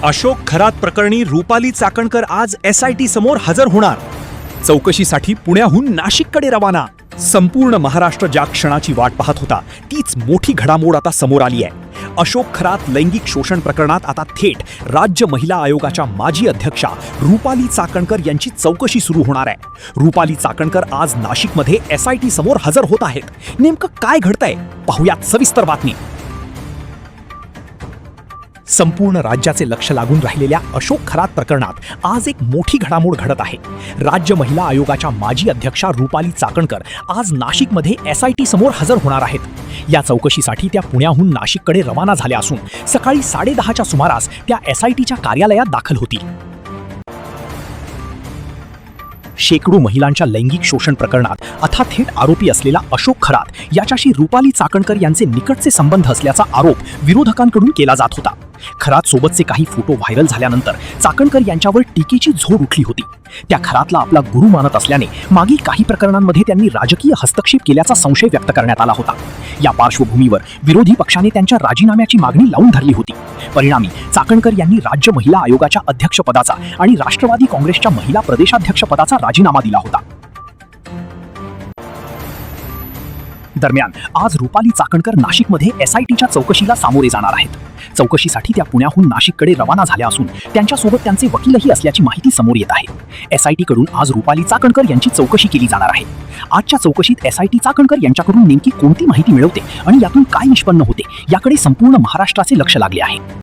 अशोक खरात प्रकरणी रुपाली चाकणकर आज SIT समोर हजर होणार. चौकशीसाठी पुण्याहून नाशिककडे रवाना. संपूर्ण महाराष्ट्र ज्या क्षणाची वाट पाहत होता तीच मोठी घडामोड आता समोर आली आहे. अशोक खरात लैंगिक शोषण प्रकरणात आता थेट राज्य महिला आयोगाच्या माजी अध्यक्षा रुपाली चाकणकर यांची चौकशी सुरू होणार आहे. रुपाली चाकणकर आज नाशिकमध्ये SIT समोर हजर होत आहेत. नेमकं काय घडतंय पाहूयात सविस्तर बातमी. संपूर्ण राज्याचे लक्ष लागून राहिलेल्या अशोक खरात प्रकरणात आज एक मोठी घडामोड घडत आहे. राज्य महिला आयोगाच्या माजी अध्यक्षा रुपाली चाकणकर आज नाशिकमध्ये SIT समोर हजर होणार आहेत. या चौकशीसाठी त्या पुण्याहून नाशिककडे रवाना झाल्या असून सकाळी 10:30च्या सुमारास त्या SITच्या कार्यालयात दाखल होतील. शेकडो महिलांच्या लैंगिक शोषण प्रकरणात आता थेट आरोपी असलेला अशोक खरात याच्याशी रुपाली चाकणकर यांचे निकटचे संबंध असल्याचा आरोप विरोधकांकडून केला जात होता. खरात सोबतचे काही फोटो व्हायरल झाल्यानंतर चाकणकर यांच्यावर टीकेची झोड उठली होती. त्या खरातला आपला गुरु मानत असल्याने मागील काही प्रकरणांमध्ये त्यांनी राजकीय हस्तक्षेप केल्याचा संशय व्यक्त करण्यात आला होता. या पार्श्वभूमीवर विरोधी पक्षाने त्यांच्या राजीनाम्याची मागणी लावून धरली होती. परिणामी चाकणकर यांनी राज्य महिला आयोगाच्या अध्यक्षपदाचा आणि राष्ट्रवादी काँग्रेसच्या महिला प्रदेशाध्यक्षपदाचा राजीनामा दिला होता. दरम्यान आज रुपाली चाकणकर नाशिकमध्ये SITच्या चौकशीला सामोरे जाणार आहेत. चौकशीसाठी त्या पुण्याहून नाशिककडे रवाना झाल्या असून त्यांच्यासोबत त्यांचे वकीलही असल्याची माहिती समोर येत आहे. SIT कडून आज रुपाली चाकणकर यांची चौकशी केली जाणार आहे. आजच्या चौकशीत SIT चाकणकर यांच्याकडून नेमकी कोणती माहिती मिळवते आणि यातून काय निष्पन्न होते याकडे संपूर्ण महाराष्ट्राचे लक्ष लागले आहे.